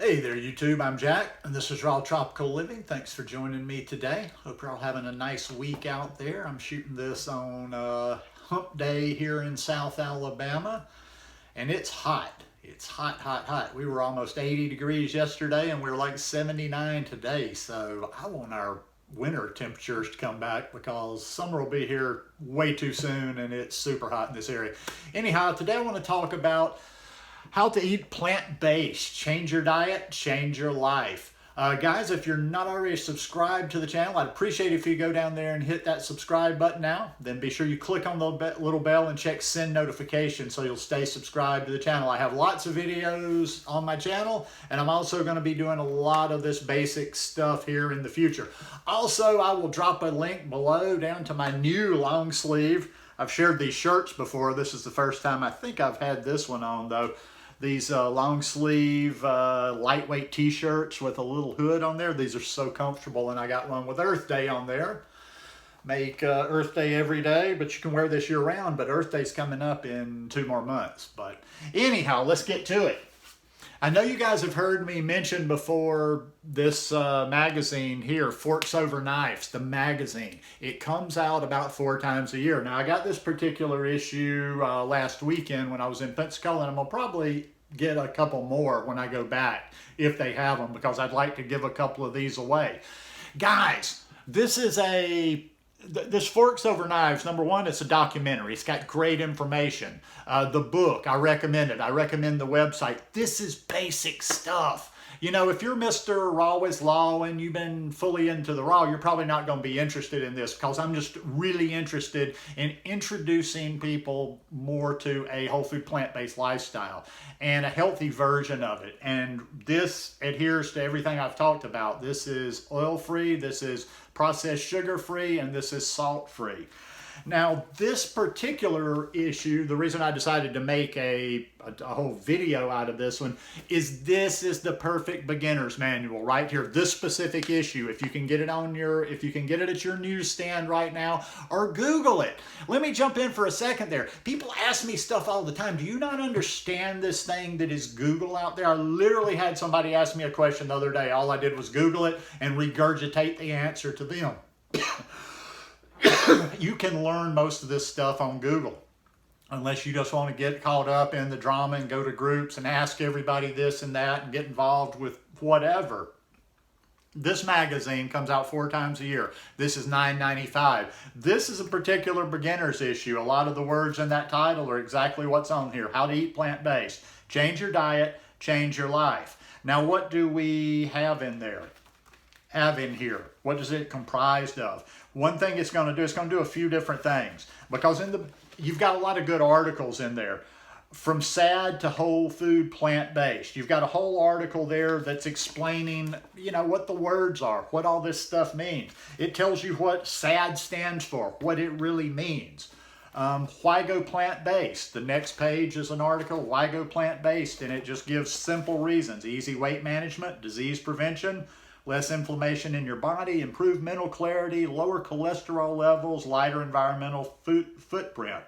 Hey there YouTube, I'm Jack and this is Raw Tropical Living. Thanks for joining me today. Hope you're all having a nice week out there. I'm shooting this on hump day here in South Alabama and it's hot. It's hot, hot, hot. We were almost 80 degrees yesterday and we were like 79 today. So I want our winter temperatures to come back because summer will be here way too soon and it's super hot in this area. Anyhow, today I want to talk about how to eat plant-based. Change your diet, change your life. Guys, if you're not already subscribed to the channel, I'd appreciate if you go down there and hit that subscribe button now. Then be sure you click on the little bell and check send notifications so you'll stay subscribed to the channel. I have lots of videos on my channel, and I'm also going to be doing a lot of this basic stuff here in the future. Also, I will drop a link below down to my new long sleeve. I've shared these shirts before. This is the first time I think I've had this one on, though. These long sleeve lightweight t-shirts with a little hood on there. These are so comfortable, and I got one with Earth Day on there. Make Earth Day every day, but you can wear this year round, but Earth Day's coming up in 2 more months. But anyhow, let's get to it. I know you guys have heard me mention before this magazine here, Forks Over Knives, the magazine. It comes out about 4 times a year. Now, I got this particular issue last weekend when I was in Pensacola, and I'm going to probably get a couple more when I go back, if they have them, because I'd like to give a couple of these away. Guys, this Forks Over Knives, number one, it's a documentary. It's got great information. The book, I recommend it. I recommend the website. This is basic stuff. You know, if you're Mr. Raw is Law and you've been fully into the raw, you're probably not going to be interested in this because I'm just really interested in introducing people more to a whole food plant-based lifestyle and a healthy version of it. And this adheres to everything I've talked about. This is oil-free, this is processed sugar-free, and this is salt-free. Now, this particular issue, the reason I decided to make a whole video out of this one is this is the perfect beginner's manual right here. This specific issue, if you can get it at your newsstand right now, or Google it. Let me jump in for a second there. People ask me stuff all the time. Do you not understand this thing that is Google out there? I literally had somebody ask me a question the other day. All I did was Google it and regurgitate the answer to them. You can learn most of this stuff on Google, unless you just want to get caught up in the drama and go to groups and ask everybody this and that and get involved with whatever. This magazine comes out 4 times a year. This is $9.95. This is a particular beginner's issue. A lot of the words in that title are exactly what's on here. How to eat plant-based. Change your diet, change your life. Now, what do we have in there? Here? What is it comprised of? One thing it's going to do, it's going to do a few different things, because you've got a lot of good articles in there. From SAD to whole food plant-based. You've got a whole article there that's explaining, you know, what the words are, what all this stuff means. It tells you what SAD stands for, what it really means. Why go plant-based? The next page is an article, why go plant-based? And it just gives simple reasons. Easy weight management, disease prevention, less inflammation in your body, improved mental clarity, lower cholesterol levels, lighter environmental footprint.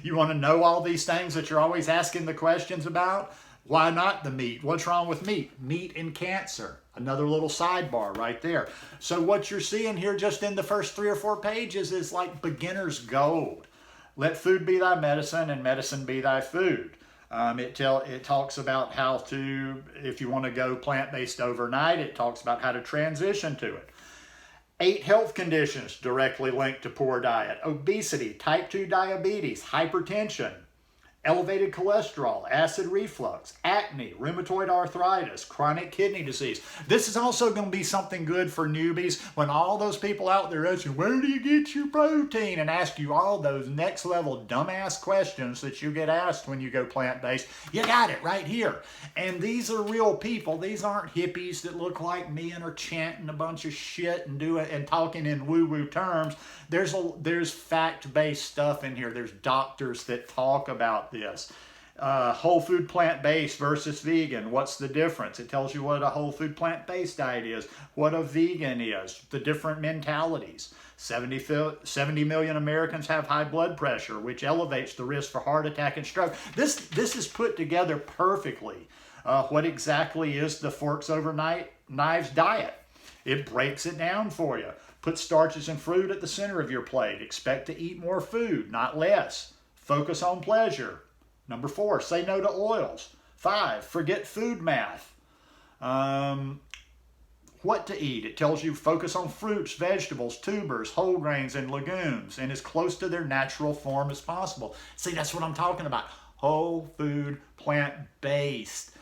You want to know all these things that you're always asking the questions about? Why not the meat? What's wrong with meat? Meat and cancer. Another little sidebar right there. So what you're seeing here just in the first 3 or 4 pages is like beginner's gold. Let food be thy medicine and medicine be thy food. It talks about how to, if you want to go plant-based overnight, it talks about how to transition to it. 8 health conditions directly linked to poor diet: obesity, type 2 diabetes, hypertension, elevated cholesterol, acid reflux, acne, rheumatoid arthritis, chronic kidney disease. This is also going to be something good for newbies when all those people out there ask you, where do you get your protein? And ask you all those next level dumbass questions that you get asked when you go plant-based. You got it right here. And these are real people. These aren't hippies that look like me and are chanting a bunch of shit and talking in woo-woo terms. There's fact-based stuff in here. There's doctors that talk about this. Whole food plant-based versus vegan. What's the difference? It tells you what a whole food plant-based diet is, what a vegan is, the different mentalities. 70 million Americans have high blood pressure, which elevates the risk for heart attack and stroke. This is put together perfectly What exactly is the Forks Over Knives diet? It breaks it down for you. Put starches and fruit at the center of your plate. Expect to eat more food, not less. Focus on pleasure. Number 4, say no to oils. 5, forget food math. What to eat. It tells you focus on fruits, vegetables, tubers, whole grains, and legumes, and as close to their natural form as possible. See, that's what I'm talking about. Whole food, plant-based,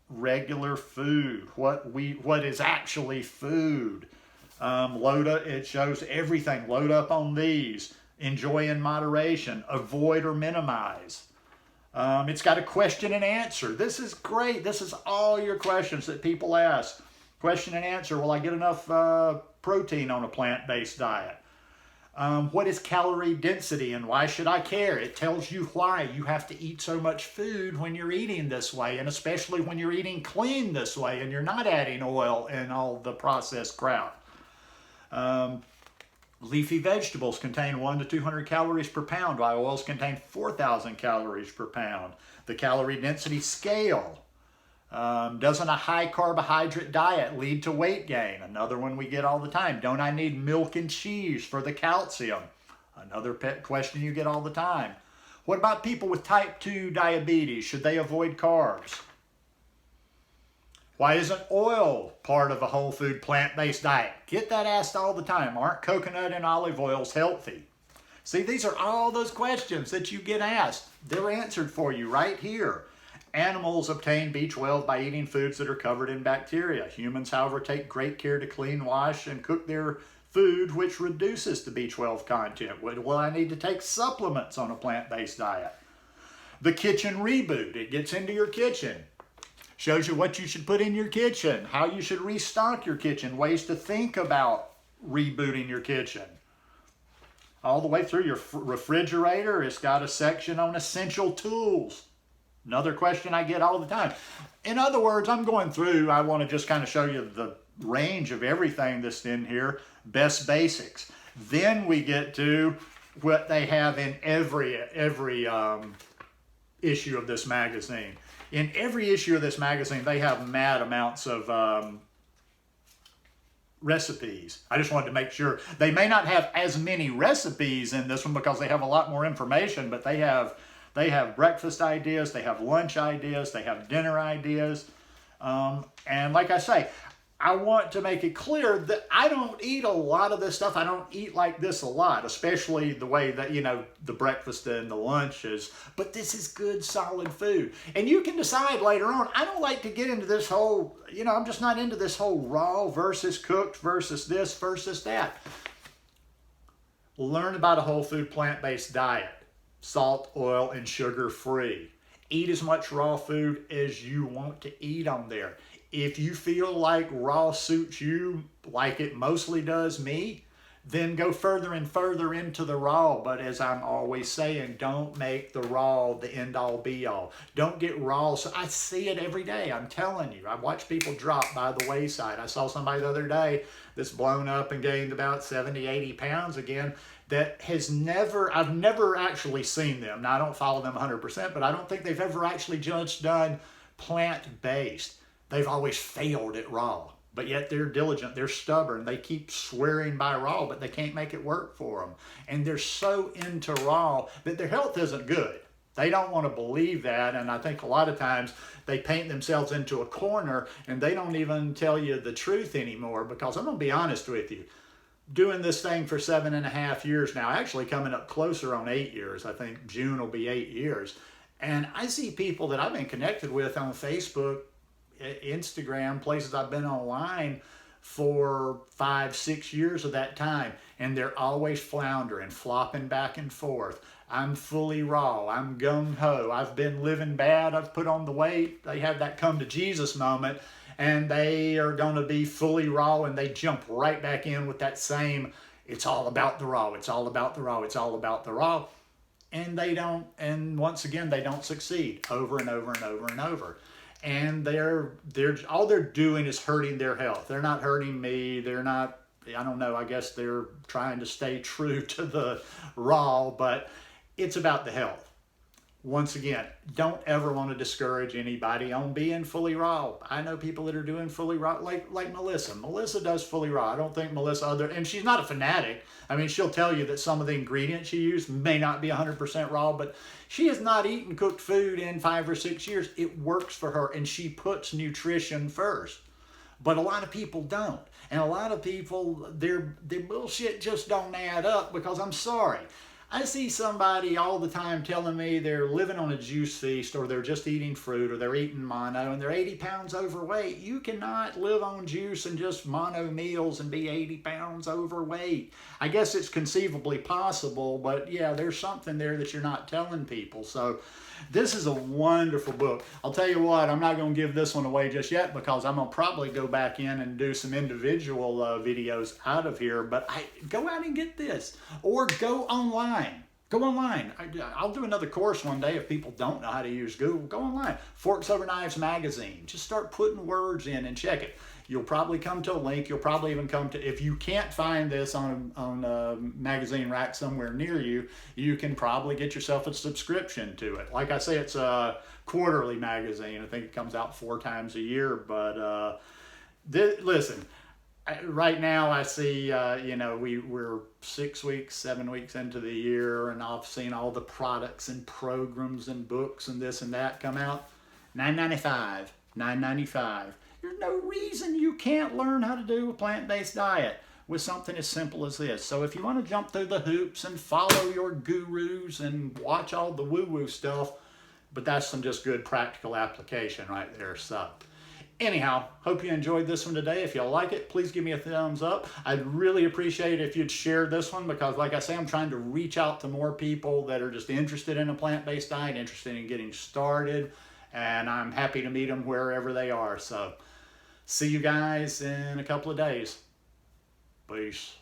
regular food. What is actually food. It shows everything. Load up on these. Enjoy in moderation. Avoid or minimize. It's got a question and answer. This is great. This is all your questions that people ask. Question and answer. Will I get enough protein on a plant-based diet? What is calorie density and why should I care? It tells you why you have to eat so much food when you're eating this way, and especially when you're eating clean this way and you're not adding oil and all the processed crap. Leafy vegetables contain 100 to 200 calories per pound, while oils contain 4,000 calories per pound. The calorie density scale. Doesn't a high carbohydrate diet lead to weight gain? Another one we get all the time. Don't I need milk and cheese for the calcium? Another pet question you get all the time. What about people with type 2 diabetes? Should they avoid carbs? Why isn't oil part of a whole food plant-based diet? Get that asked all the time. Aren't coconut and olive oils healthy? See, these are all those questions that you get asked. They're answered for you right here. Animals obtain B12 by eating foods that are covered in bacteria. Humans, however, take great care to clean, wash, and cook their food, which reduces the B12 content. Will I need to take supplements on a plant-based diet? The kitchen reboot. It gets into your kitchen. Shows you what you should put in your kitchen, how you should restock your kitchen, ways to think about rebooting your kitchen. All the way through your refrigerator, it's got a section on essential tools. Another question I get all the time. In other words, I'm going through, I want to just kind of show you the range of everything that's in here. Best basics. Then we get to what they have in every issue of this magazine. In every issue of this magazine, they have mad amounts of recipes. I just wanted to make sure. They may not have as many recipes in this one because they have a lot more information, but they have breakfast ideas, they have lunch ideas, they have dinner ideas. And like I say, I want to make it clear that I don't eat a lot of this stuff. I don't eat like this a lot, especially the way that, the breakfast and the lunches. But this is good, solid food. And you can decide later on, I don't like to get into this whole, I'm just not into this whole raw versus cooked versus this versus that. Learn about a whole food plant-based diet. Salt, oil, and sugar-free. Eat as much raw food as you want to eat on there. If you feel like raw suits you like it mostly does me, then go further and further into the raw. But as I'm always saying, don't make the raw the end-all be-all. Don't get raw. So I see it every day. I'm telling you. I watch people drop by the wayside. I saw somebody the other day that's blown up and gained about 70, 80 pounds again. That I've never actually seen them. Now, I don't follow them 100%, but I don't think they've ever actually just done plant-based. They've always failed at raw, but yet they're diligent, they're stubborn, they keep swearing by raw, but they can't make it work for them. And they're so into raw that their health isn't good. They don't want to believe that, and I think a lot of times they paint themselves into a corner and they don't even tell you the truth anymore, because I'm going to be honest with you. Doing this thing for 7.5 years now, actually coming up closer on 8 years. I think June will be 8 years. And I see people that I've been connected with on Facebook, Instagram, places I've been online for 5, 6 years of that time. And they're always floundering, flopping back and forth. I'm fully raw. I'm gung-ho. I've been living bad. I've put on the weight. They have that come to Jesus moment. And they are going to be fully raw, and they jump right back in with that same, it's all about the raw, it's all about the raw, it's all about the raw. And they don't, and once again, they don't succeed over and over and over and over. And they're all they're doing is hurting their health. They're not hurting me. They're not, I don't know, I guess they're trying to stay true to the raw, but it's about the health. once again, don't ever want to discourage anybody on being fully raw. I know people that are doing fully raw, like Melissa. Melissa does fully raw. I don't think Melissa and she's not a fanatic. I mean, she'll tell you that some of the ingredients she used may not be 100% raw, but she has not eaten cooked food in 5 or 6 years. It works for her, and she puts nutrition first. But a lot of people don't. And a lot of people, their bullshit just don't add up, because I'm sorry. I see somebody all the time telling me they're living on a juice feast, or they're just eating fruit, or they're eating mono, and they're 80 pounds overweight. You cannot live on juice and just mono meals and be 80 pounds overweight. I guess it's conceivably possible, but yeah, there's something there that you're not telling people. So this is a wonderful book. I'll tell you what, I'm not going to give this one away just yet, because I'm going to probably go back in and do some individual videos out of here. But go out and get this, or go online. Go online. I'll do another course one day if people don't know how to use Google. Go online. Forks Over Knives magazine. Just start putting words in and check it. You'll probably come to a link. You'll probably even come to, if you can't find this on a magazine rack somewhere near you, you can probably get yourself a subscription to it. Like I say, it's a quarterly magazine. I think it comes out 4 times a year. But listen, right now I see, we're 6 weeks, 7 weeks into the year, and I've seen all the products and programs and books and this and that come out. $9.95, $9.95. There's no reason you can't learn how to do a plant-based diet with something as simple as this. So if you want to jump through the hoops and follow your gurus and watch all the woo-woo stuff, but that's some just good practical application right there. So anyhow, hope you enjoyed this one today. If y'all like it, please give me a thumbs up. I'd really appreciate it if you'd share this one, because like I say, I'm trying to reach out to more people that are just interested in a plant-based diet, interested in getting started, and I'm happy to meet them wherever they are. So see you guys in a couple of days. Peace.